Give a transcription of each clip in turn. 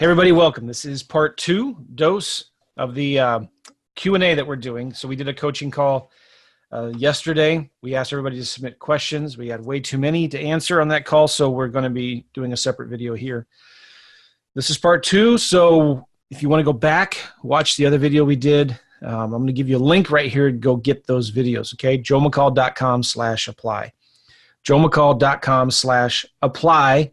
Hey everybody, welcome. This is part two dose of the Q&A that we're doing. So we did a coaching call yesterday. We asked everybody to submit questions. We had way too many to answer on that call, so we're going to be doing a separate video here. This is part two, so if you want to go back, watch the other video we did. I'm going to give you a link right here to go get those videos, okay? joemccall.com/apply. joemccall.com/apply.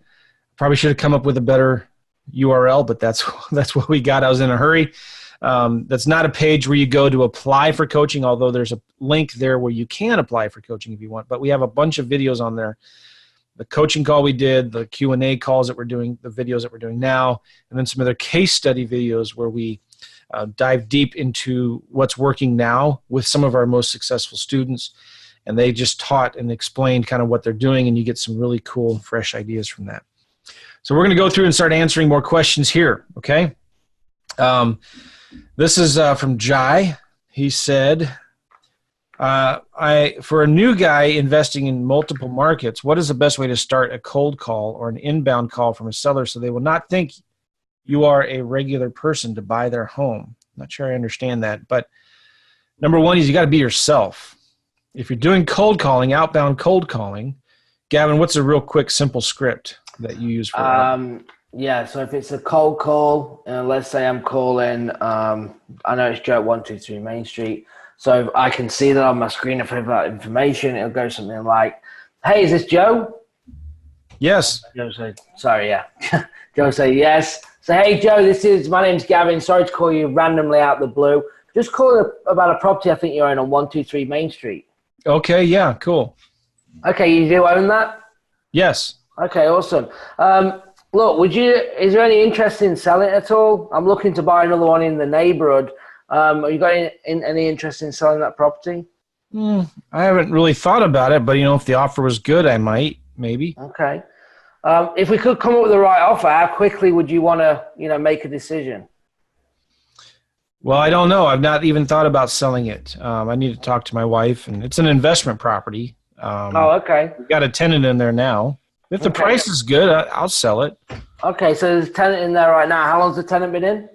Probably should have come up with a better URL, but that's what we got. I was in a hurry. That's not a page where you go to apply for coaching, although there's a link there where you can apply for coaching if you want. But we have a bunch of videos on there. The coaching call we did, the Q&A calls that we're doing, the videos that we're doing now, and then some other case study videos where we dive deep into what's working now with some of our most successful students. And they just taught and explained kind of what they're doing, and you get some really cool, fresh ideas from that. So we're going to go through and start answering more questions here, okay? This is from Jai. He said, for a new guy investing in multiple markets, what is the best way to start a cold call or an inbound call from a seller so they will not think you are a regular person to buy their home? Not sure I understand that, but number one is you got to be yourself. If you're doing cold calling, outbound cold calling, Gavin, what's a real quick, simple script that you use for that? Yeah, so if it's a cold call, let's say I'm calling, I know it's Joe at 123 Main Street, so I can see that on my screen. If I have that information, it'll go something like, hey, is this Joe? Yes. Joe say, sorry, yeah. Joe say, yes. So, hey, Joe, my name's Gavin. Sorry to call you randomly out of the blue. Just calling about a property I think you own on 123 Main Street. Okay, yeah, cool. Okay, you do own that? Yes. Okay, awesome. Look, is there any interest in selling it at all? I'm looking to buy another one in the neighborhood. Are you got any interest in selling that property? I haven't really thought about it, but if the offer was good, I might, maybe. Okay. If we could come up with the right offer, how quickly would you want to, make a decision? Well, I don't know. I've not even thought about selling it. I need to talk to my wife, and it's an investment property. Okay. We've got a tenant in there now. If the price is good, I'll sell it. Okay, so there's a tenant in there right now. How long's the tenant been in?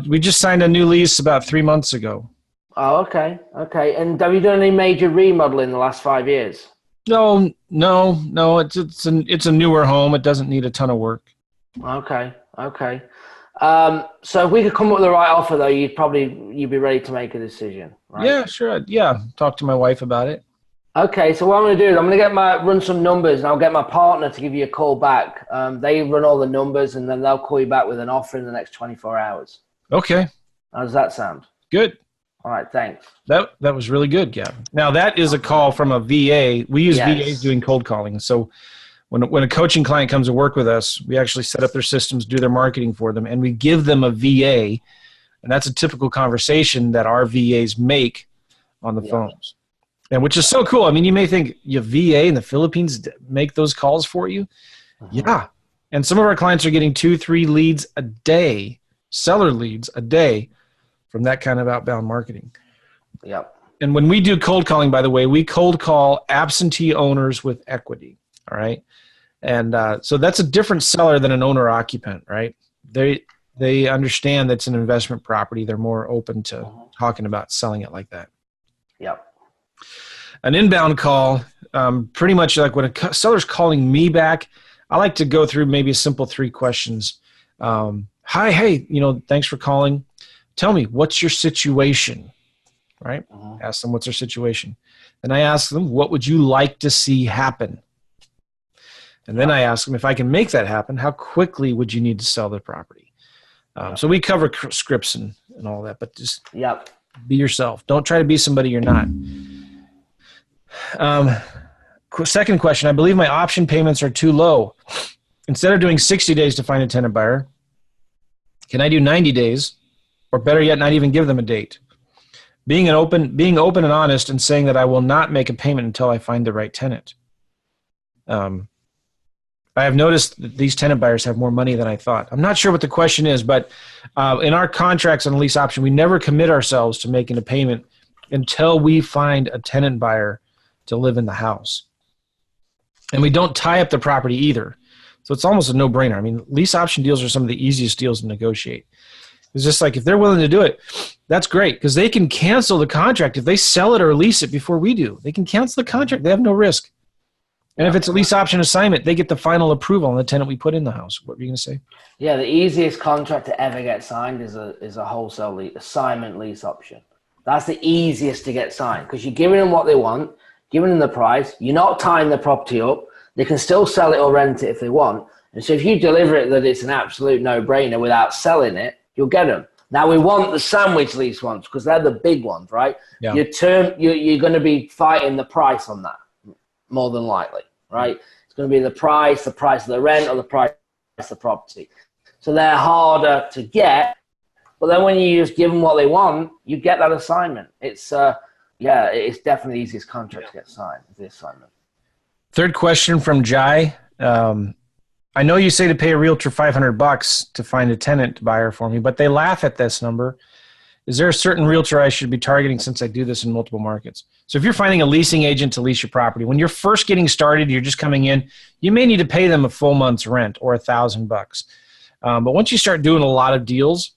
We just signed a new lease about 3 months ago. Oh, okay. Okay. And have you done any major remodeling in the last 5 years? No. It's a newer home. It doesn't need a ton of work. Okay. So if we could come up with the right offer, though, you'd be ready to make a decision, right? Yeah, sure. Yeah, talk to my wife about it. Okay, so what I'm going to do is I'm going to run some numbers, and I'll get my partner to give you a call back. They run all the numbers, and then they'll call you back with an offer in the next 24 hours. Okay. How does that sound? Good. All right, thanks. That was really good, Gavin. Now, that is a call from a VA. We use VAs doing cold calling. So when a coaching client comes to work with us, we actually set up their systems, do their marketing for them, and we give them a VA, and that's a typical conversation that our VAs make on the phones. And which is so cool. I mean, you may think your VA in the Philippines make those calls for you. Yeah. And some of our clients are getting 2-3 leads a day, seller leads a day from that kind of outbound marketing. Yep. And when we do cold calling, by the way, we cold call absentee owners with equity. All right. And so that's a different seller than an owner occupant, right? They understand that's an investment property. They're more open to talking about selling it like that. Yep. An inbound call, pretty much like when a seller's calling me back, I like to go through maybe a simple 3 questions. Hi, hey, thanks for calling. Tell me, what's your situation, right? Ask them what's their situation. Then I ask them, what would you like to see happen? And then I ask them, if I can make that happen, how quickly would you need to sell the property? So we cover scripts and all that, but just be yourself. Don't try to be somebody you're not. Second question, I believe my option payments are too low. Instead of doing 60 days to find a tenant buyer, can I do 90 days? Or better yet, not even give them a date? Being open and honest and saying that I will not make a payment until I find the right tenant. I have noticed that these tenant buyers have more money than I thought. I'm not sure what the question is, but in our contracts on the lease option, we never commit ourselves to making a payment until we find a tenant buyer to live in the house. And we don't tie up the property either. So it's almost a no-brainer. I mean, lease option deals are some of the easiest deals to negotiate. It's just like if they're willing to do it, that's great because they can cancel the contract. If they sell it or lease it before we do, they can cancel the contract. They have no risk. And if it's a lease option assignment, they get the final approval on the tenant we put in the house. What were you going to say? Yeah, the easiest contract to ever get signed is a wholesale assignment lease option. That's the easiest to get signed because you're giving them what they want, giving them the price. You're not tying the property up. They can still sell it or rent it if they want. And so if you deliver it that it's an absolute no-brainer without selling it, you'll get them. Now we want the sandwich lease ones because they're the big ones, right? Yeah. You're going to be fighting the price on that more than likely, right? It's going to be the price of the rent or the price of the property. So they're harder to get, but then when you just give them what they want, you get that assignment. It's it's definitely the easiest contract to get signed, the assignment. Third question from Jai. I know you say to pay a realtor $500 to find a tenant buyer for me, but they laugh at this number. Is there a certain realtor I should be targeting since I do this in multiple markets? So if you're finding a leasing agent to lease your property, when you're first getting started, you're just coming in, you may need to pay them a full month's rent or $1,000. But once you start doing a lot of deals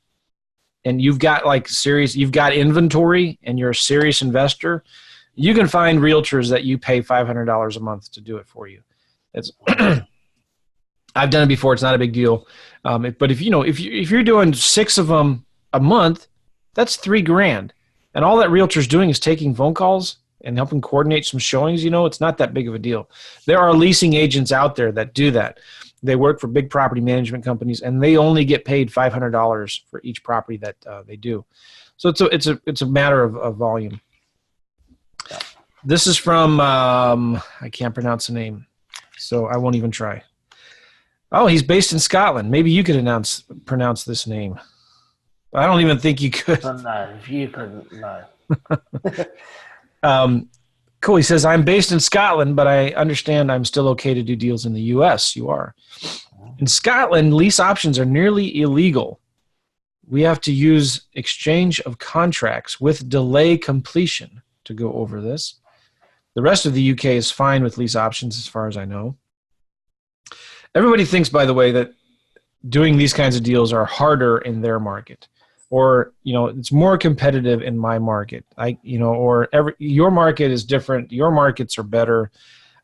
and you've got you've got inventory and you're a serious investor, you can find realtors that you pay $500 a month to do it for you. It's I've done it before. It's not a big deal. But if you're doing 6 of them a month, that's $3,000. And all that realtor's doing is taking phone calls and helping coordinate some showings. It's not that big of a deal. There are leasing agents out there that do that. They work for big property management companies, and they only get paid $500 for each property that they do. So it's a matter of volume. This is from I can't pronounce the name, so I won't even try. Oh, he's based in Scotland. Maybe you could pronounce this name. I don't even think you could. No, if you couldn't, no. Cool. He says, I'm based in Scotland, but I understand I'm still okay to do deals in the U.S. You are. In Scotland, lease options are nearly illegal. We have to use exchange of contracts with delay completion to go over this. The rest of the UK is fine with lease options as far as I know. Everybody thinks, by the way, that doing these kinds of deals are harder in their market, or it's more competitive in my market. Your market is different. Your markets are better.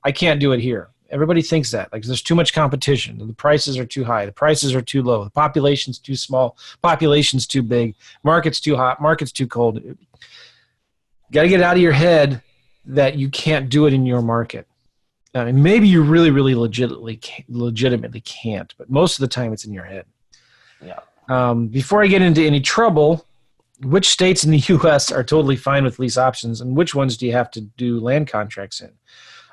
I can't do it here. Everybody thinks that. Like there's too much competition. The prices are too high. The prices are too low. The population's too small. Population's too big. Market's too hot. Market's too cold. Got to get out of your head that you can't do it in your market. I mean, maybe you really, really legitimately can't, but most of the time it's in your head. Yeah. Before I get into any trouble, which states in the U.S. are totally fine with lease options, and which ones do you have to do land contracts in?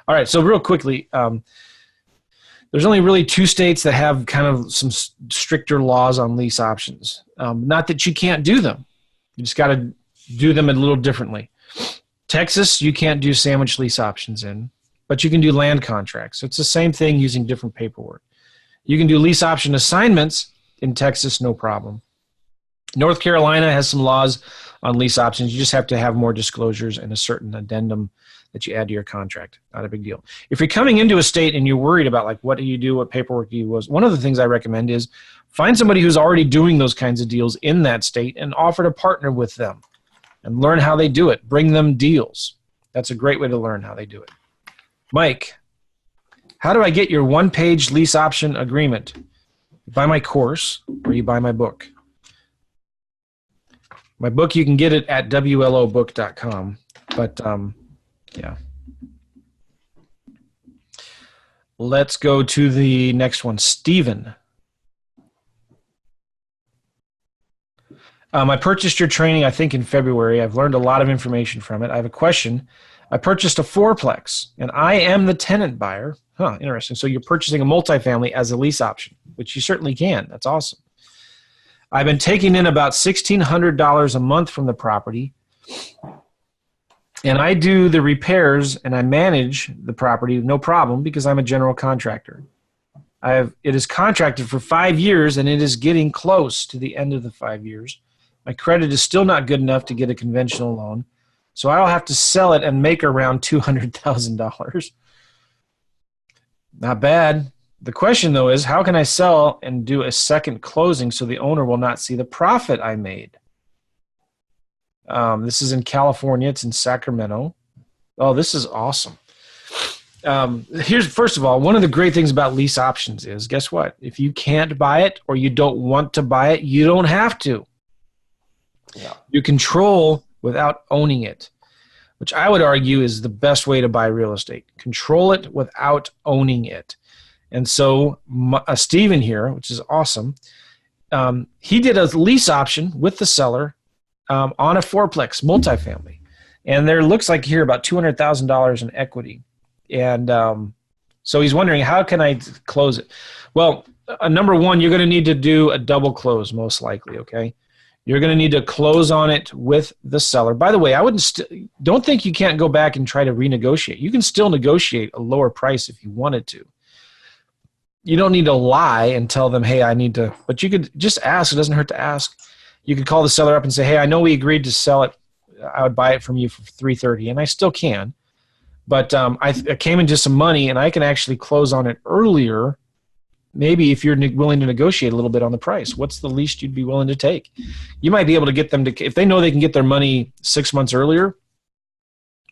All right, so real quickly, there's only really 2 states that have kind of some stricter laws on lease options. Not that you can't do them. You just got to do them a little differently. Texas, you can't do sandwich lease options in, but you can do land contracts. So it's the same thing using different paperwork. You can do lease option assignments in Texas, no problem. North Carolina has some laws on lease options. You just have to have more disclosures and a certain addendum that you add to your contract. Not a big deal. If you're coming into a state and you're worried about what do you do, what paperwork do you use, one of the things I recommend is find somebody who's already doing those kinds of deals in that state and offer to partner with them and learn how they do it. Bring them deals. That's a great way to learn how they do it. Mike, how do I get your 1-page lease option agreement? You buy my course or you buy my book. My book, you can get it at wlobook.com. But, yeah. Let's go to the next one. Steven. I purchased your training, I think, in February. I've learned a lot of information from it. I have a question. I purchased a 4-plex, and I am the tenant buyer. Huh, interesting. So you're purchasing a multifamily as a lease option, which you certainly can. That's awesome. I've been taking in about $1,600 a month from the property, and I do the repairs and I manage the property, no problem, because I'm a general contractor. It is contracted for 5 years, and it is getting close to the end of the 5 years. My credit is still not good enough to get a conventional loan, so I'll have to sell it and make around $200,000. Not bad. The question, though, is how can I sell and do a second closing so the owner will not see the profit I made? This is in California. It's in Sacramento. Oh, this is awesome. Here's, first of all, one of the great things about lease options is, guess what? If you can't buy it or you don't want to buy it, you don't have to. Yeah. You control without owning it, which I would argue is the best way to buy real estate. Control it without owning it. And so Steven here, which is awesome, he did a lease option with the seller on a fourplex multifamily. And there looks like here about $200,000 in equity. And so he's wondering, how can I close it? Well, number one, you're going to need to do a double close, most likely, okay? You're going to need to close on it with the seller. By the way, I wouldn't don't think you can't go back and try to renegotiate. You can still negotiate a lower price if you wanted to. You don't need to lie and tell them, hey, I need to, but you could just ask. It doesn't hurt to ask. You could call the seller up and say, hey, I know we agreed to sell it. I would buy it from you for $330, and I still can. But I came into some money, and I can actually close on it earlier. Maybe if you're willing to negotiate a little bit on the price, what's the least you'd be willing to take? You might be able to get them to, if they know they can get their money 6 months earlier,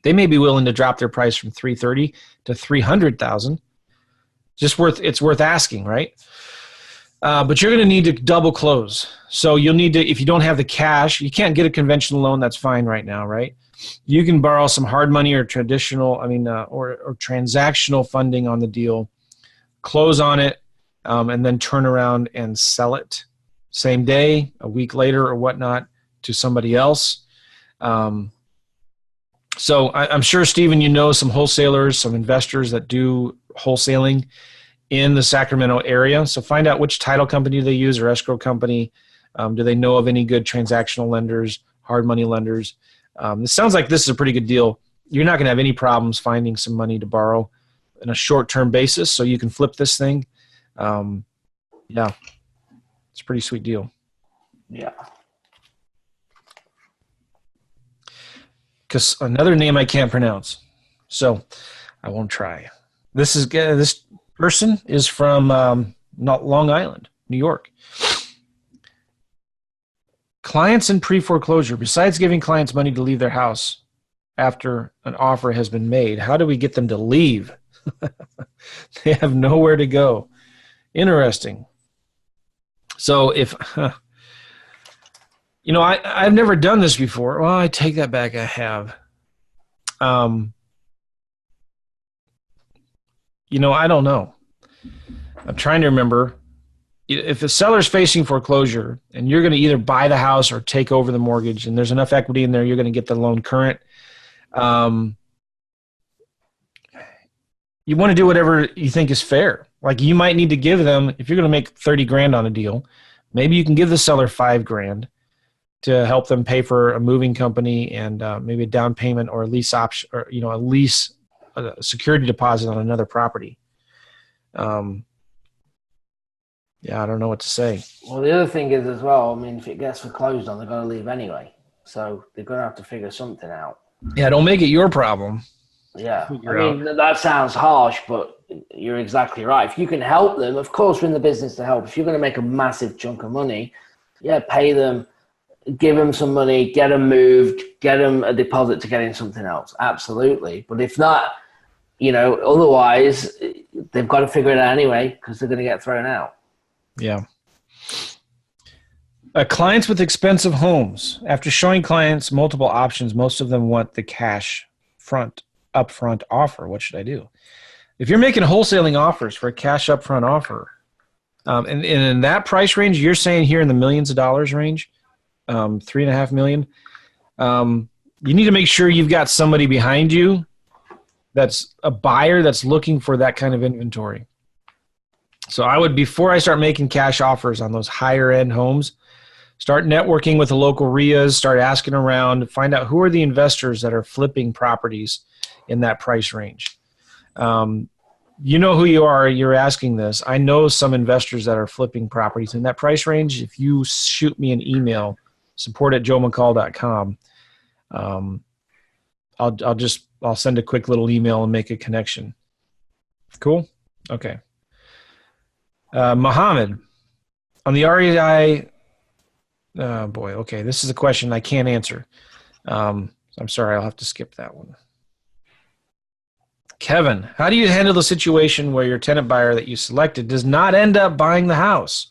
they may be willing to drop their price from $330 to $300,000. It's worth asking, right? But you're going to need to double close. So you'll need to, if you don't have the cash, you can't get a conventional loan. That's fine right now, right? You can borrow some hard money or traditional, or transactional funding on the deal, close on it, and then turn around and sell it same day, a week later, or whatnot to somebody else. So I'm sure, Stephen, you know some wholesalers, some investors that do wholesaling in the Sacramento area. So find out which title company they use or escrow company. Do they know of any good transactional lenders, hard money lenders? This sounds like this is a pretty good deal. You're not going to have any problems finding some money to borrow on a short-term basis, so you can flip this thing. Yeah, it's a pretty sweet deal. Yeah. Because another name I can't pronounce, so I won't try. This person is from Long Island, New York. Clients in pre-foreclosure, besides giving clients money to leave their house after an offer has been made, how do we get them to leave? They have nowhere to go. Interesting. So if, I've never done this before. Well, I take that back. I have. I don't know. I'm trying to remember. If the seller's facing foreclosure and you're going to either buy the house or take over the mortgage and there's enough equity in there, you're going to get the loan current. You want to do whatever you think is fair. Like you might need to give them, if you're going to make 30 grand on a deal, maybe you can give the seller 5 grand to help them pay for a moving company and maybe a down payment or a lease option, or, a security deposit on another property. Yeah, I don't know what to say. Well, the other thing is as well, if it gets foreclosed on, they're going to leave anyway. So they're going to have to figure something out. Yeah, don't make it your problem. Yeah. That sounds harsh, but you're exactly right. If you can help them, of course, we're in the business to help. If you're going to make a massive chunk of money, yeah, pay them, give them some money, get them moved, get them a deposit to get in something else. Absolutely. But if not, otherwise, they've got to figure it out anyway because they're going to get thrown out. Yeah. Clients with expensive homes. After showing clients multiple options, most of them want the cash upfront offer. What should I do? If you're making wholesaling offers for a cash upfront offer, and in that price range, you're saying here in the millions of dollars range, $3.5 million, you need to make sure you've got somebody behind you that's a buyer that's looking for that kind of inventory. So I would, before I start making cash offers on those higher end homes, start networking with the local RIAs, start asking around, find out who are the investors that are flipping properties in that price range. You know who you are, you're asking this. I know some investors that are flipping properties in that price range. If you shoot me an email, support@joemccall.com, I'll send a quick little email and make a connection. Cool? Okay. Mohammed, on the REI, oh boy, okay, this is a question I can't answer. I'm sorry, I'll have to skip that one. Kevin, how do you handle the situation where your tenant buyer that you selected does not end up buying the house?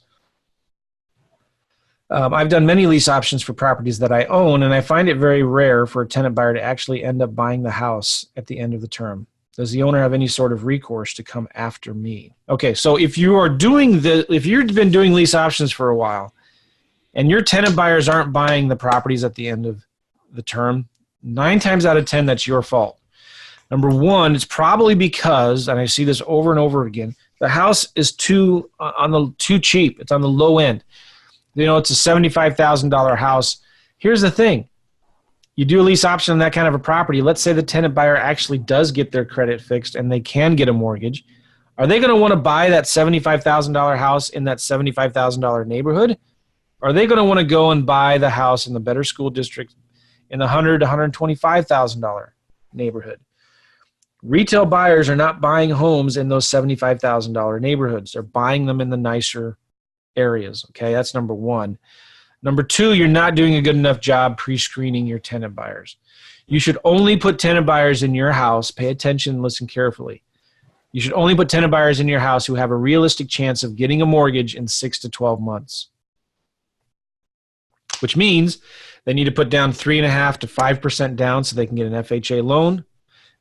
I've done many lease options for properties that I own, and I find it very rare for a tenant buyer to actually end up buying the house at the end of the term. Does the owner have any sort of recourse to come after me? Okay, so if you've been doing lease options for a while, and your tenant buyers aren't buying the properties at the end of the term, 9 times out of 10, that's your fault. Number one, it's probably because, and I see this over and over again, the house is too cheap. It's on the low end. It's a $75,000 house. Here's the thing. You do a lease option on that kind of a property. Let's say the tenant buyer actually does get their credit fixed and they can get a mortgage. Are they going to want to buy that $75,000 house in that $75,000 neighborhood? Or are they going to want to go and buy the house in the better school district in the $100,000 to $125,000 neighborhood? Retail buyers are not buying homes in those $75,000 neighborhoods. They're buying them in the nicer areas. Okay, that's number one. Number two, you're not doing a good enough job pre-screening your tenant buyers. You should only put tenant buyers in your house. Pay attention and listen carefully. You should only put tenant buyers in your house who have a realistic chance of getting a mortgage in 6 to 12 months. Which means they need to put down 3.5% to 5% down so they can get an FHA loan.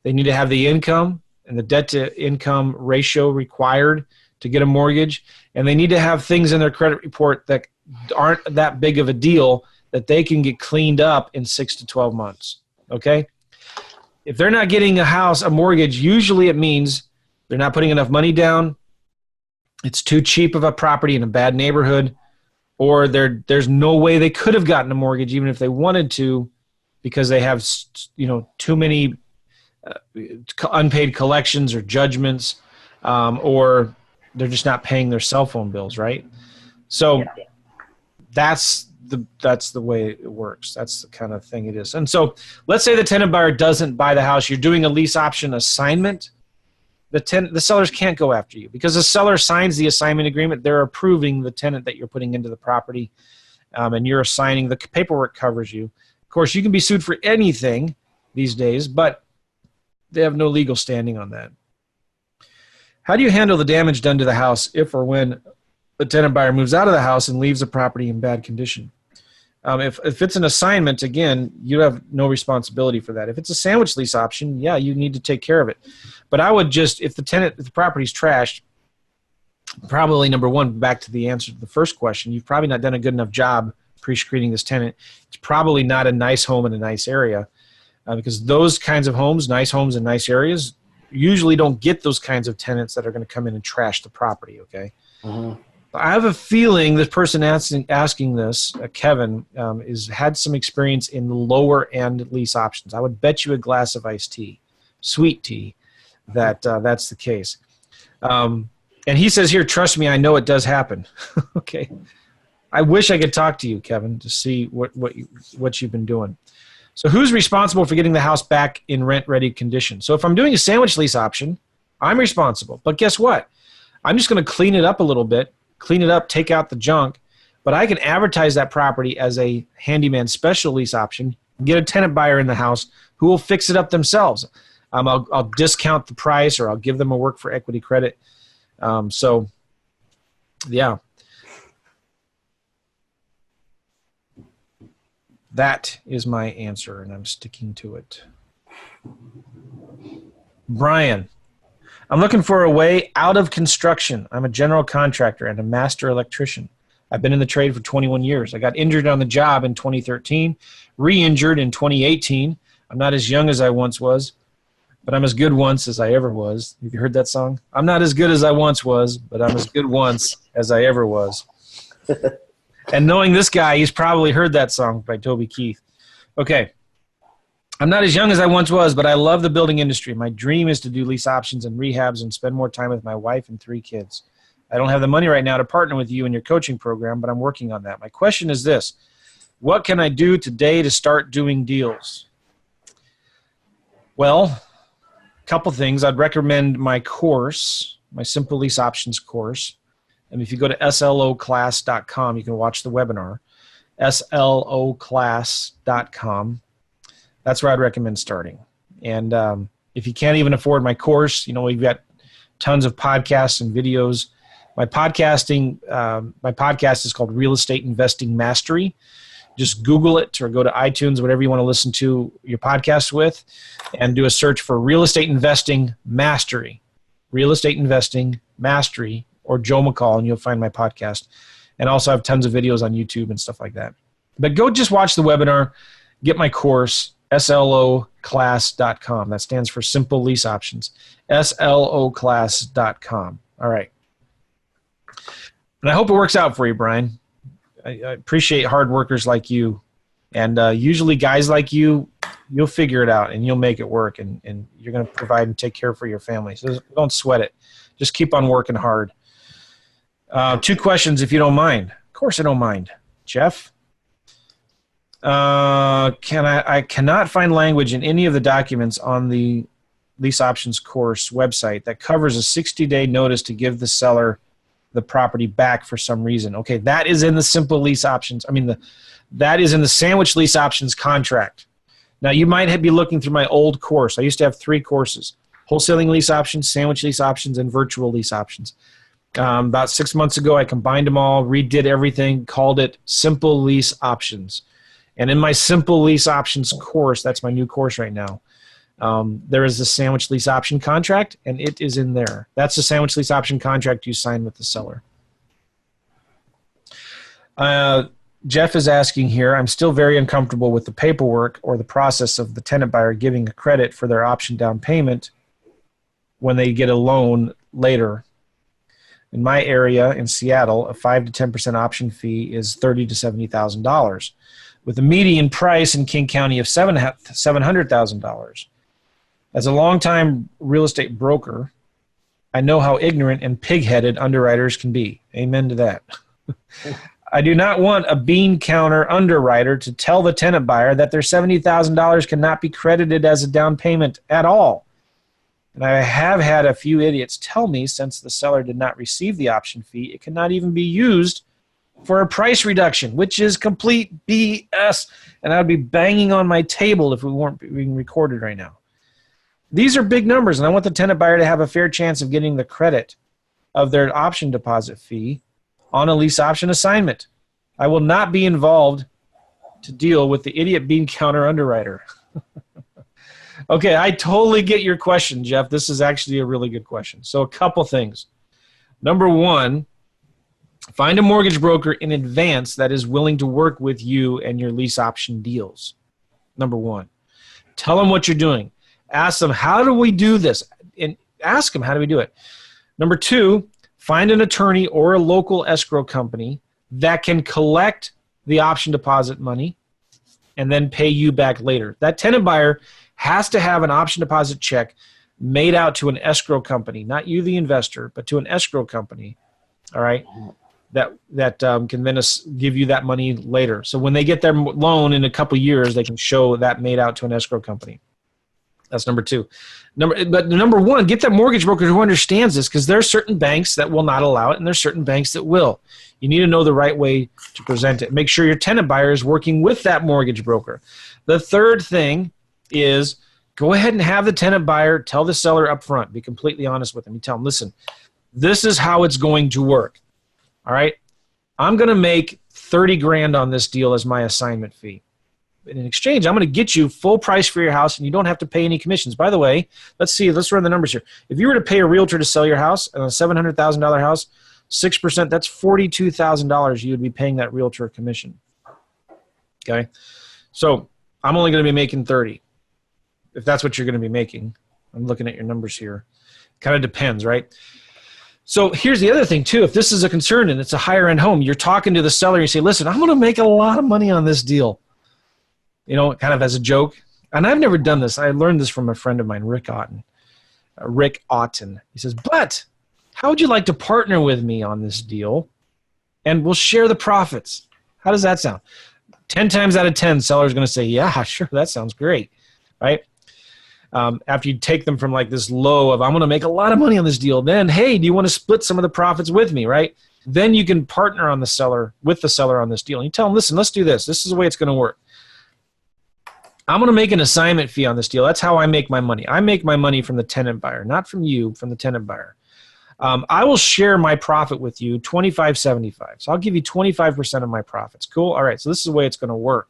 They need to have the income and the debt to income ratio required to get a mortgage. And they need to have things in their credit report that aren't that big of a deal that they can get cleaned up in 6 to 12 months. Okay? If they're not getting a mortgage, usually it means they're not putting enough money down. It's too cheap of a property in a bad neighborhood, or there's no way they could have gotten a mortgage even if they wanted to, because they have too many unpaid collections or judgments, or they're just not paying their cell phone bills, right? So that's the way it works. That's the kind of thing it is. And so let's say the tenant buyer doesn't buy the house. You're doing a lease option assignment. The sellers can't go after you because the seller signs the assignment agreement. They're approving the tenant that you're putting into the property, and you're assigning. The paperwork covers you. Of course, you can be sued for anything these days, but they have no legal standing on that. How do you handle the damage done to the house if or when the tenant buyer moves out of the house and leaves the property in bad condition? If it's an assignment, again, you have no responsibility for that. If it's a sandwich lease option, yeah, you need to take care of it. But I would just, if the property's trashed, probably number one, back to the answer to the first question, you've probably not done a good enough job pre-screening this tenant. It's probably not a nice home in a nice area, because those kinds of homes, nice homes in nice areas, usually don't get those kinds of tenants that are going to come in and trash the property, okay? Mm-hmm. I have a feeling this person asking this, Kevin, had some experience in the lower end lease options. I would bet you a glass of iced tea, sweet tea, that's the case. And he says here, trust me, I know it does happen. Okay. I wish I could talk to you, Kevin, to see what you've been doing. So who's responsible for getting the house back in rent-ready condition? So if I'm doing a sandwich lease option, I'm responsible. But guess what? I'm just going to clean it up a little bit, clean it up, take out the junk, but I can advertise that property as a handyman special lease option, get a tenant buyer in the house who will fix it up themselves. I'll discount the price, or I'll give them a work for equity credit. So, yeah. That is my answer, and I'm sticking to it. Brian, I'm looking for a way out of construction. I'm a general contractor and a master electrician. I've been in the trade for 21 years. I got injured on the job in 2013, re-injured in 2018. I'm not as young as I once was, but I'm as good once as I ever was. Have you heard that song? I'm not as good as I once was, but I'm as good once as I ever was. And knowing this guy, he's probably heard that song by Toby Keith. Okay. I'm not as young as I once was, but I love the building industry. My dream is to do lease options and rehabs and spend more time with my wife and 3 kids. I don't have the money right now to partner with you in your coaching program, but I'm working on that. My question is this: what can I do today to start doing deals? Well, a couple things. I'd recommend my course, my Simple Lease Options course. And if you go to sloclass.com, you can watch the webinar. sloclass.com. That's where I'd recommend starting. And if you can't even afford my course, we've got tons of podcasts and videos. My podcast is called Real Estate Investing Mastery. Just Google it or go to iTunes, whatever you want to listen to your podcast with, and do a search for Real Estate Investing Mastery. Real Estate Investing Mastery, or Joe McCall, and you'll find my podcast. And also I have tons of videos on YouTube and stuff like that. But go just watch the webinar, get my course, sloclass.com. That stands for Simple Lease Options. sloclass.com. All right. And I hope it works out for you, Brian. I appreciate hard workers like you. And usually guys like you, you'll figure it out and you'll make it work, and you're going to provide and take care for your family. So don't sweat it. Just keep on working hard. 2 questions, if you don't mind. Of course I don't mind. Jeff? I cannot find language in any of the documents on the Lease Options course website that covers a 60-day notice to give the seller the property back for some reason. Okay, that is in the Simple Lease Options. That is in the Sandwich Lease Options contract. Now, you might be looking through my old course. I used to have 3 courses: Wholesaling Lease Options, Sandwich Lease Options, and Virtual Lease Options. About 6 months ago, I combined them all, redid everything, called it Simple Lease Options. And in my Simple Lease Options course, that's my new course right now, there is the Sandwich Lease Option contract, and it is in there. That's the Sandwich Lease Option contract you sign with the seller. Jeff is asking here, I'm still very uncomfortable with the paperwork or the process of the tenant buyer giving a credit for their option down payment when they get a loan later. In my area in Seattle, a 5 to 10% option fee is $30,000 to $70,000, with a median price in King County of $700,000. As a longtime real estate broker, I know how ignorant and pig-headed underwriters can be. Amen to that. I do not want a bean counter underwriter to tell the tenant buyer that their $70,000 cannot be credited as a down payment at all. And I have had a few idiots tell me, since the seller did not receive the option fee, it cannot even be used for a price reduction, which is complete BS. And I would be banging on my table if we weren't being recorded right now. These are big numbers, and I want the tenant buyer to have a fair chance of getting the credit of their option deposit fee on a lease option assignment. I will not be involved to deal with the idiot bean counter underwriter. Okay, I totally get your question, Jeff. This is actually a really good question. So a couple things. Number one, find a mortgage broker in advance that is willing to work with you and your lease option deals. Number one. Tell them what you're doing. Ask them, how do we do this? And ask them, how do we do it? Number two, find an attorney or a local escrow company that can collect the option deposit money and then pay you back later. That tenant buyer has to have an option deposit check made out to an escrow company, not you, the investor, but to an escrow company, all right, that can then give you that money later. So when they get their loan in a couple years, they can show that made out to an escrow company. That's number two. Number one, get that mortgage broker who understands this, because there are certain banks that will not allow it and there's certain banks that will. You need to know the right way to present it. Make sure your tenant buyer is working with that mortgage broker. The third thing is go ahead and have the tenant buyer tell the seller up front. Be completely honest with them. You tell them, listen, this is how it's going to work. All right? I'm going to make $30,000 on this deal as my assignment fee. In exchange, I'm going to get you full price for your house, and you don't have to pay any commissions. By the way, let's run the numbers here. If you were to pay a realtor to sell your house, a $700,000 house, 6%, that's $42,000 you would be paying that realtor commission. Okay? So I'm only going to be making 30, if that's what you're going to be making. I'm looking at your numbers here. Kind of depends, right? So here's the other thing, too. If this is a concern and it's a higher-end home, you're talking to the seller, and you say, listen, I'm going to make a lot of money on this deal. You know, kind of as a joke. And I've never done this. I learned this from a friend of mine, Rick Otten. He says, but how would you like to partner with me on this deal? And we'll share the profits. How does that sound? 10 times out of 10, seller's going to say, yeah, sure, that sounds great, right? After you take them from like this low of, I'm going to make a lot of money on this deal, then, hey, do you want to split some of the profits with me, right? Then you can partner on the seller with the seller on this deal. And you tell them, listen, let's do this. This is the way it's going to work. I'm going to make an assignment fee on this deal. That's how I make my money. I make my money from the tenant buyer, not from you, from the tenant buyer. I will share my profit with you, 25-75. So I'll give you 25% of my profits. Cool? All right, so this is the way it's going to work.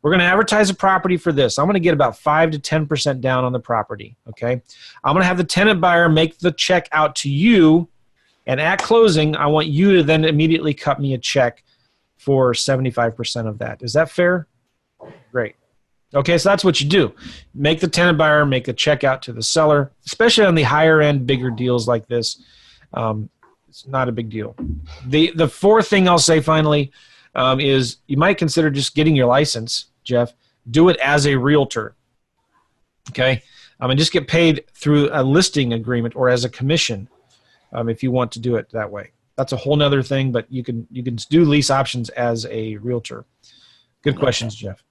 We're going to advertise a property for this. I'm going to get about 5 to 10% down on the property, okay? I'm going to have the tenant buyer make the check out to you, and at closing, I want you to then immediately cut me a check for 75% of that. Is that fair? Great. Okay, so that's what you do. Make the tenant buyer make a check out to the seller, especially on the higher end, bigger deals like this. It's not a big deal. The fourth thing I'll say finally is you might consider just getting your license, Jeff. Do it as a realtor, okay? And just get paid through a listing agreement or as a commission if you want to do it that way. That's a whole nother thing, but you can do lease options as a realtor. Good questions, Jeff.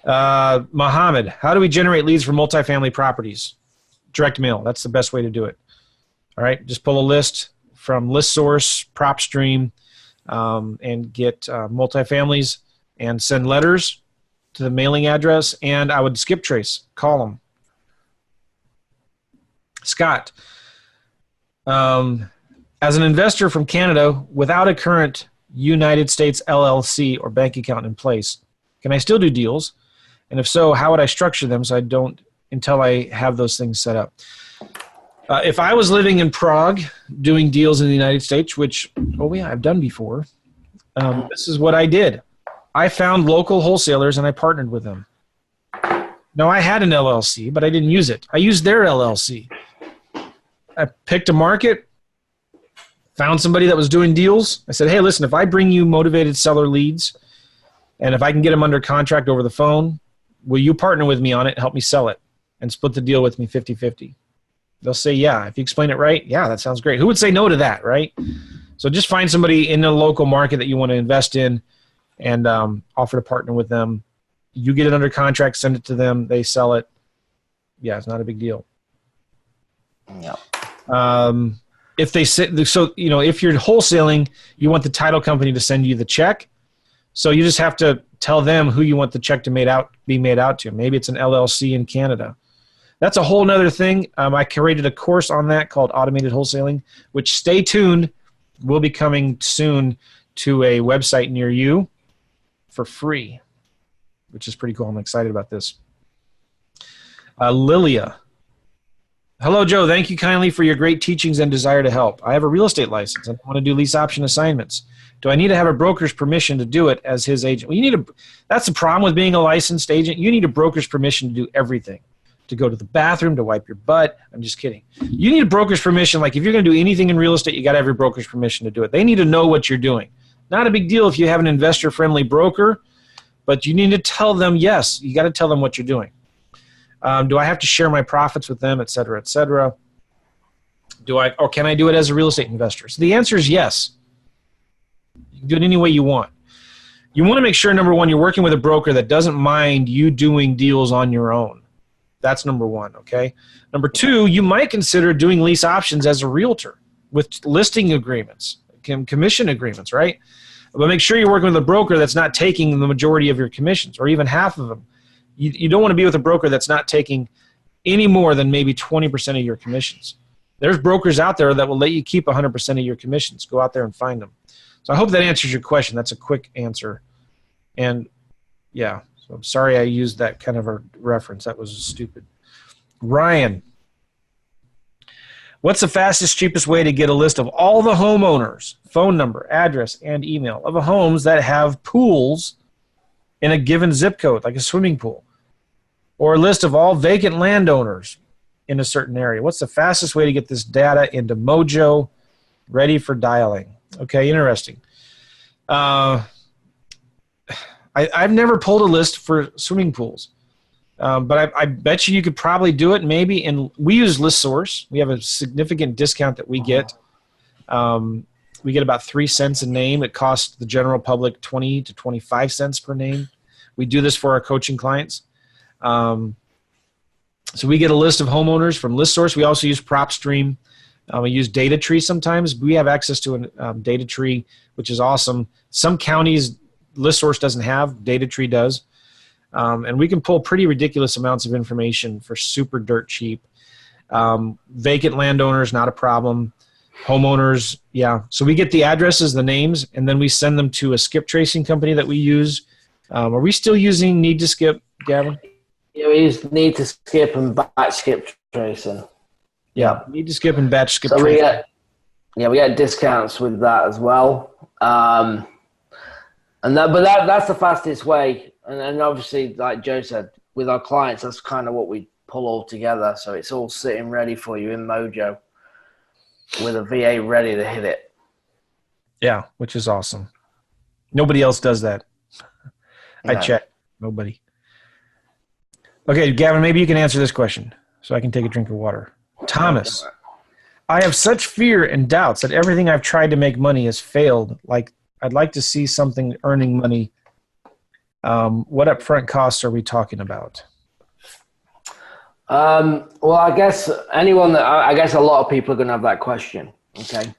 Mohammed, how do we generate leads for multifamily properties? Direct mail. That's the best way to do it. All right, just pull a list from ListSource, PropStream, and get multifamilies and send letters to the mailing address. And I would skip trace, call them. Scott, as an investor from Canada without a current United States LLC or bank account in place, can I still do deals? And if so, how would I structure them so I don't until I have those things set up? If I was living in Prague doing deals in the United States, which, oh yeah, I've done before, this is what I did. I found local wholesalers and I partnered with them. Now, I had an LLC, but I didn't use it. I used their LLC. I picked a market, found somebody that was doing deals. I said, hey, listen, if I bring you motivated seller leads and if I can get them under contract over the phone, will you partner with me on it and help me sell it and split the deal with me 50-50? They'll say, yeah. If you explain it right, yeah, that sounds great. Who would say no to that, right? So just find somebody in the local market that you want to invest in and offer to partner with them. You get it under contract, send it to them, they sell it. Yeah, it's not a big deal. Yeah. If they say, so, you know, if you're wholesaling, you want the title company to send you the check. So you just have to tell them who you want the check to be made out to. Maybe it's an LLC in Canada. That's a whole nother thing. I created a course on that called Automated Wholesaling, which, stay tuned, will be coming soon to a website near you for free, which is pretty cool. I'm excited about this. Lilia. Hello, Joe. Thank you kindly for your great teachings and desire to help. I have a real estate license and I want to do lease option assignments. Do I need to have a broker's permission to do it as his agent? Well, that's the problem with being a licensed agent. You need a broker's permission to do everything. To go to the bathroom, to wipe your butt. I'm just kidding. You need a broker's permission. Like if you're going to do anything in real estate, you got to have your broker's permission to do it. They need to know what you're doing. Not a big deal if you have an investor-friendly broker, but you need to tell them, yes, you got to tell them what you're doing. Do I have to share my profits with them, et cetera, et cetera? Or can I do it as a real estate investor? So the answer is yes. You can do it any way you want. You want to make sure, number one, you're working with a broker that doesn't mind you doing deals on your own. That's number one, okay? Number two, you might consider doing lease options as a realtor with listing agreements, commission agreements, right? But make sure you're working with a broker that's not taking the majority of your commissions or even half of them. You don't want to be with a broker that's not taking any more than maybe 20% of your commissions. There's brokers out there that will let you keep 100% of your commissions. Go out there and find them. So I hope that answers your question. That's a quick answer. And yeah. I'm sorry I used that kind of a reference. That was stupid. Ryan, what's the fastest, cheapest way to get a list of all the homeowners, phone number, address, and email of homes that have pools in a given zip code, like a swimming pool, or a list of all vacant landowners in a certain area? What's the fastest way to get this data into Mojo, ready for dialing? Okay, interesting. I've never pulled a list for swimming pools, but I bet you could probably do it maybe. And we use ListSource. We have a significant discount that we get. We get about 3 cents a name. It costs the general public 20 to 25 cents per name. We do this for our coaching clients. So we get a list of homeowners from ListSource. We also use PropStream. We use data tree sometimes. We have access to a data tree, which is awesome. Some counties, ListSource doesn't have, data tree does. And we can pull pretty ridiculous amounts of information for super dirt cheap. Vacant landowners, not a problem. Homeowners, yeah. So we get the addresses, the names, and then we send them to a skip tracing company that we use. Are we still using Need to Skip, Gavin? Yeah, we use Need to Skip and batch skip tracing. Yeah, Need to Skip and batch skip so tracing. We get discounts with that as well. But that's the fastest way. And obviously, like Joe said, with our clients, that's kind of what we pull all together. So it's all sitting ready for you in Mojo with a VA ready to hit it. Yeah, which is awesome. Nobody else does that. I checked. Nobody. Okay, Gavin, maybe you can answer this question so I can take a drink of water. Thomas, I have such fear and doubts that everything I've tried to make money has failed. Like, I'd like to see something earning money. What upfront costs are we talking about? Well, I guess a lot of people are going to have that question. Okay.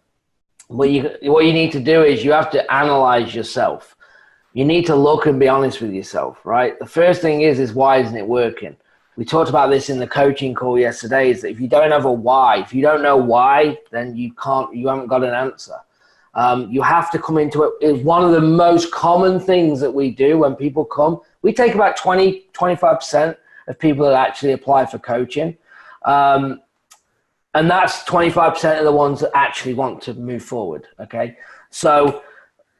What you need to do is you have to analyze yourself. You need to look and be honest with yourself, right? The first thing is why isn't it working? We talked about this in the coaching call yesterday, is that if you don't have a why, if you don't know why, then you haven't got an answer. You have to come into it. It's one of the most common things that we do when people come. We take about 25% of people that actually apply for coaching. And that's 25% of the ones that actually want to move forward. Okay. So,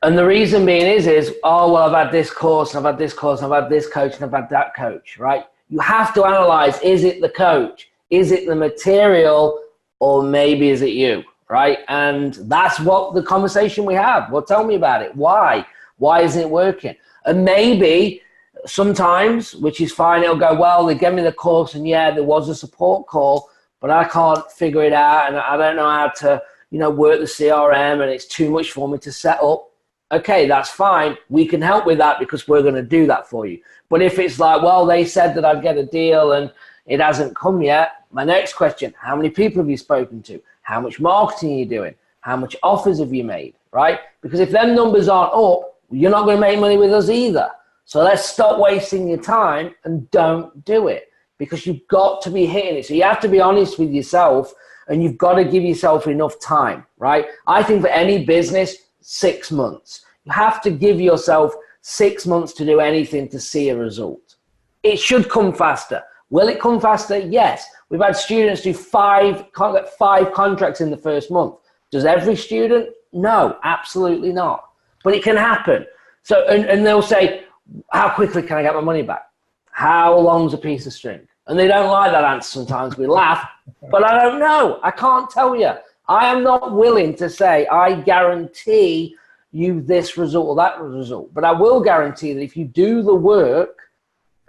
and the reason being is, oh, well, I've had this course, and I've had this course, and I've had this coach, and I've had that coach, right? You have to analyze, is it the coach? Is it the material? Or maybe is it you, right? And that's what the conversation we have. Well, tell me about it. Why? Why isn't it working? And maybe sometimes, which is fine, it'll go, well, they gave me the course, and yeah, there was a support call, but I can't figure it out, and I don't know how to, work the CRM, and it's too much for me to set up. Okay, that's fine. We can help with that because we're going to do that for you. But if it's like, well, they said that I'd get a deal and it hasn't come yet, my next question, how many people have you spoken to? How much marketing are you doing? How much offers have you made, right? Because if them numbers aren't up, you're not going to make money with us either. So let's stop wasting your time and don't do it, because you've got to be hitting it. So you have to be honest with yourself, and you've got to give yourself enough time, right? I think for any business, 6 months. You have to give yourself 6 months to do anything to see a result. It should come faster. Will it come faster? Yes. We've had students do five contracts in the first month. Does every student? No, absolutely not. But it can happen. So, and they'll say, how quickly can I get my money back? How long's a piece of string? And they don't like that answer sometimes. We laugh, but I don't know. I can't tell you. I am not willing to say, I guarantee you this result or that result. But I will guarantee that if you do the work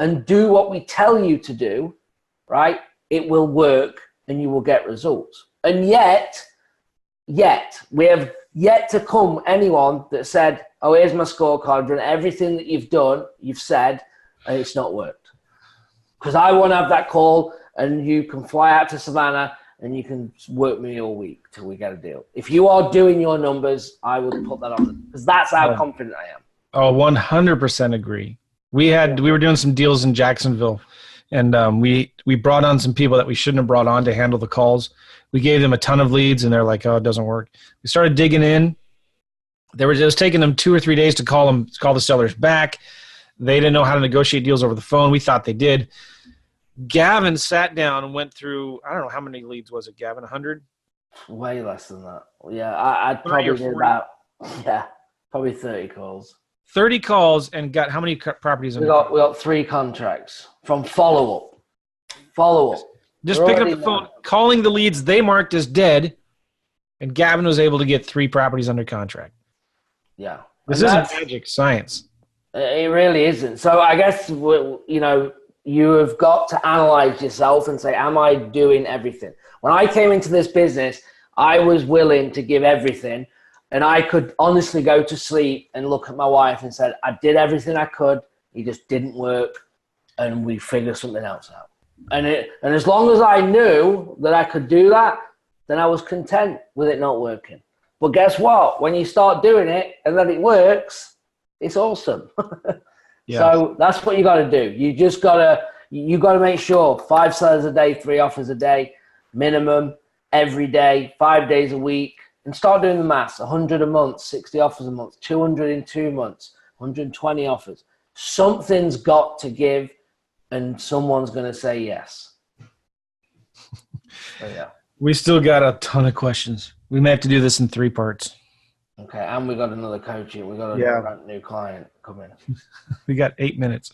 and do what we tell you to do, right, it will work and you will get results. And yet, we have yet to come anyone that said, oh, here's my scorecard, and everything that you've done, you've said, and it's not worked. Because I want to have that call, and you can fly out to Savannah and you can work me all week till we get a deal. If you are doing your numbers, I would put that on, because that's how confident I am. Oh, 100% agree. We were doing some deals in Jacksonville, and we brought on some people that we shouldn't have brought on to handle the calls. We gave them a ton of leads, and they're like, oh, it doesn't work. We started digging in. It was taking them 2 or 3 days to call the sellers back. They didn't know how to negotiate deals over the phone. We thought they did. Gavin sat down and went through, I don't know, how many leads was it, Gavin? 100? Way less than that. Yeah, I'd probably did about, probably 30 calls. 30 calls, and got how many properties? We got 3 contracts from follow-up. Just picking up the phone, calling the leads they marked as dead, and Gavin was able to get 3 properties under contract. Yeah. This isn't magic science. It really isn't. So I guess, you have got to analyze yourself and say, am I doing everything? When I came into this business, I was willing to give everything, and I could honestly go to sleep and look at my wife and said, I did everything I could. It just didn't work, and we figured something else out. And as long as I knew that I could do that, then I was content with it not working. But guess what? When you start doing it and then it works, it's awesome. Yeah. So that's what you got to do. You just got to make sure 5 sellers a day, 3 offers a day, minimum, every day, 5 days a week, and start doing the maths. 100 a month, 60 offers a month, 200 in 2 months, 120 offers. Something's got to give, and someone's going to say yes. So, yeah. We still got a ton of questions. We may have to do this in 3 parts. Okay, and we got another coaching. We got a new client coming. We got 8 minutes.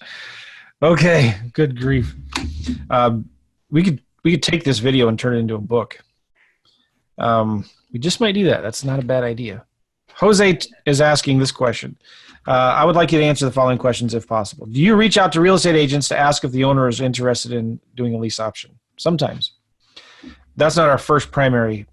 Okay, good grief. We could take this video and turn it into a book. We just might do that. That's not a bad idea. Jose is asking this question. I would like you to answer the following questions if possible. Do you reach out to real estate agents to ask if the owner is interested in doing a lease option? Sometimes. That's not our first primary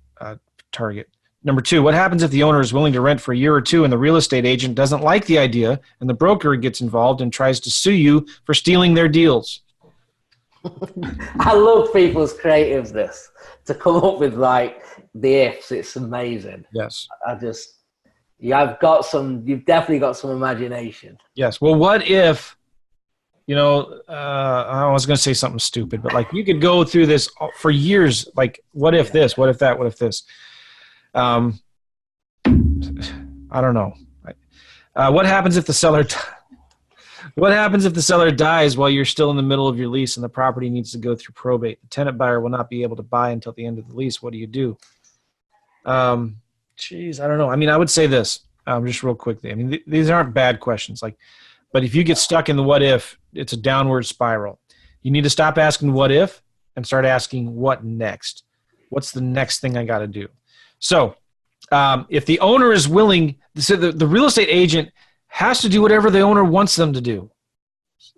target. Number 2, what happens if the owner is willing to rent for a year or 2 and the real estate agent doesn't like the idea and the broker gets involved and tries to sue you for stealing their deals? I love people's creativeness to come up with like the ifs. It's amazing. Yes. You've definitely got some imagination. Yes. Well, what if, I was going to say something stupid, but like you could go through this for years. Like, what if this, what if that, what if this? I don't know. What happens if the seller dies while you're still in the middle of your lease and the property needs to go through probate? The tenant buyer will not be able to buy until the end of the lease. What do you do? I don't know. I mean, I would say this just real quickly. I mean, these aren't bad questions. But if you get stuck in the what if, it's a downward spiral. You need to stop asking what if and start asking what next. What's the next thing I got to do? So if the owner is willing, so the real estate agent has to do whatever the owner wants them to do.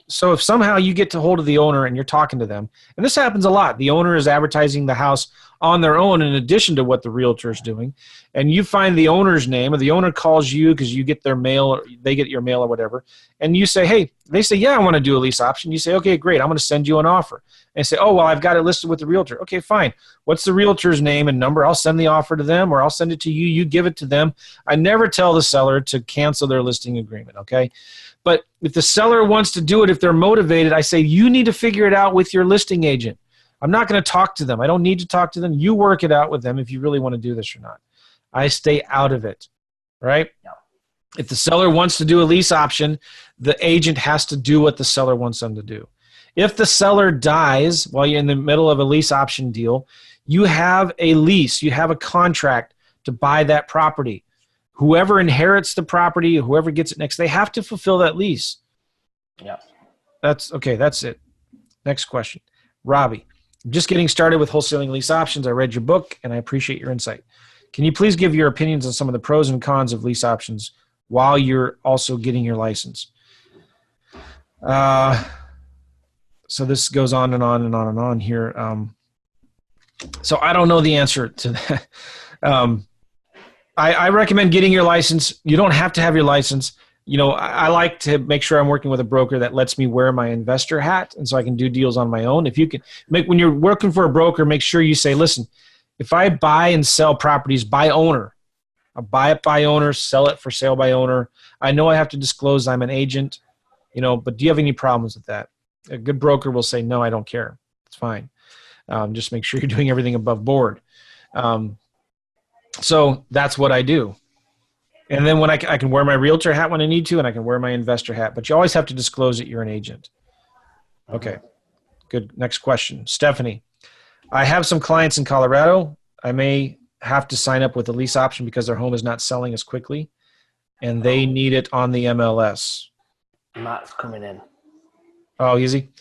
So if somehow you get to hold of the owner and you're talking to them, and this happens a lot, the owner is advertising the house on their own in addition to what the realtor is doing, and you find the owner's name, or the owner calls you because you get their mail, or they get your mail or whatever, and you say, hey, they say, yeah, I want to do a lease option. You say, okay, great, I'm going to send you an offer. And they say, oh, well, I've got it listed with the realtor. Okay, fine. What's the realtor's name and number? I'll send the offer to them, or I'll send it to you. You give it to them. I never tell the seller to cancel their listing agreement, okay? But if the seller wants to do it, if they're motivated, I say, you need to figure it out with your listing agent. I'm not going to talk to them. I don't need to talk to them. You work it out with them if you really want to do this or not. I stay out of it, right? Yeah. If the seller wants to do a lease option, the agent has to do what the seller wants them to do. If the seller dies while you're in the middle of a lease option deal, you have a lease, you have a contract to buy that property. Whoever inherits the property, whoever gets it next, they have to fulfill that lease. Yeah. That's okay. That's it. Next question. Robbie, I'm just getting started with wholesaling lease options. I read your book and I appreciate your insight. Can you please give your opinions on some of the pros and cons of lease options while you're also getting your license? So this goes on and on and on and on here. So I don't know the answer to that. I recommend getting your license. You don't have to have your license. I like to make sure I'm working with a broker that lets me wear my investor hat, and so I can do deals on my own. If you can when you're working for a broker, make sure you say, listen, if I buy and sell properties by owner, I'll buy it by owner, sell it for sale by owner. I know I have to disclose I'm an agent, but do you have any problems with that? A good broker will say, no, I don't care. It's fine. Just make sure you're doing everything above board. So that's what I do. And then when I can wear my realtor hat when I need to, and I can wear my investor hat, but you always have to disclose that you're an agent. Okay, good. Next question. Stephanie, I have some clients in Colorado. I may have to sign up with a lease option because their home is not selling as quickly, and they need it on the MLS. Matt's coming in. Oh, easy.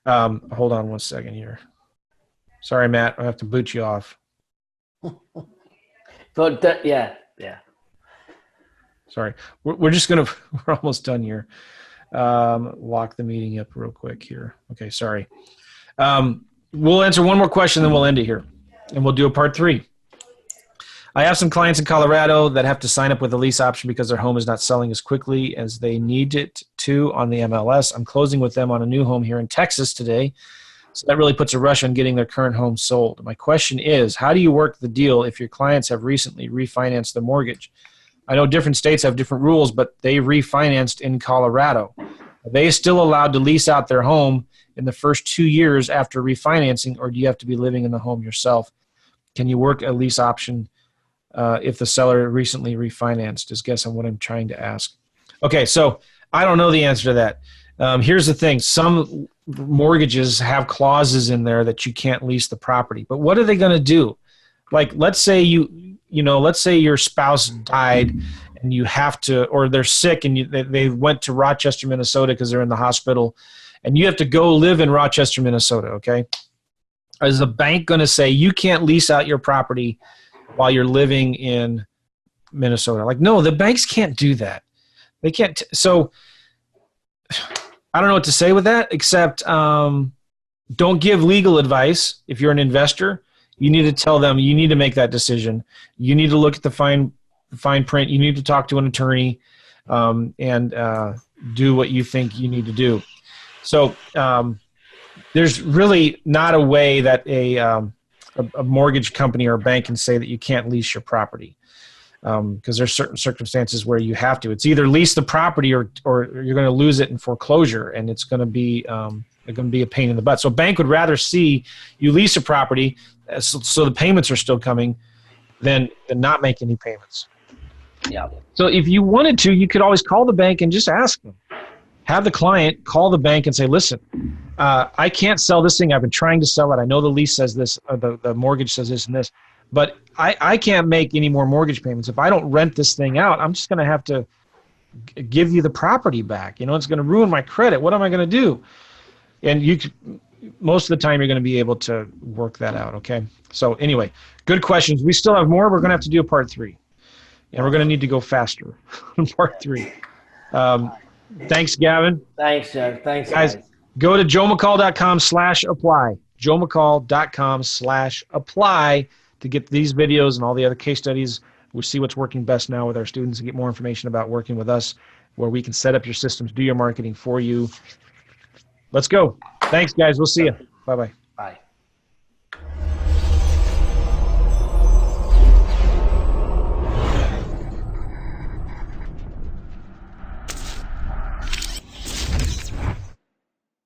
Hold on one second here. Sorry, Matt. I have to boot you off. But yeah. Sorry. We're just going to, we're almost done here. Lock the meeting up real quick here. Okay, sorry. We'll answer one more question, then we'll end it here. And we'll do a part 3. I have some clients in Colorado that have to sign up with a lease option because their home is not selling as quickly as they need it to on the MLS. I'm closing with them on a new home here in Texas today. So that really puts a rush on getting their current home sold. My question is, how do you work the deal if your clients have recently refinanced their mortgage? I know different states have different rules, but they refinanced in Colorado. Are they still allowed to lease out their home in the first 2 years after refinancing, or do you have to be living in the home yourself? Can you work a lease option if the seller recently refinanced? Is guess on what I'm trying to ask. Okay, so I don't know the answer to that. Here's the thing. Some mortgages have clauses in there that you can't lease the property. But what are they going to do? Like, let's say let's say your spouse died and you have to, or they're sick and they went to Rochester, Minnesota because they're in the hospital, and you have to go live in Rochester, Minnesota, okay? Is the bank going to say you can't lease out your property while you're living in Minnesota? Like, no, the banks can't do that. They can't. So I don't know what to say with that, except don't give legal advice. If you're an investor, you need to tell them you need to make that decision. You need to look at the fine print. You need to talk to an attorney and do what you think you need to do. So there's really not a way that a mortgage company or a bank can say that you can't lease your property, because there's certain circumstances where you have to. It's either lease the property or you're going to lose it in foreclosure, and it's going to be a pain in the butt. So a bank would rather see you lease a property so the payments are still coming than not make any payments. Yeah. So if you wanted to, you could always call the bank and just ask them. Have the client call the bank and say, listen, I can't sell this thing. I've been trying to sell it. I know the lease says this, or the mortgage says this and this, but I can't make any more mortgage payments. If I don't rent this thing out, I'm just going to have to give you the property back. It's going to ruin my credit. What am I going to do? And most of the time you're going to be able to work that out. Okay. So anyway, good questions. We still have more. We're going to have to do a part 3, and we're going to need to go faster in part 3. Thanks, Gavin. Thanks, Joe. Thanks, guys. Go to joemccall.com/apply. joemccall.com/apply to get these videos and all the other case studies. We'll see what's working best now with our students and get more information about working with us, where we can set up your systems, do your marketing for you. Let's go. Thanks, guys. We'll see you. Bye-bye.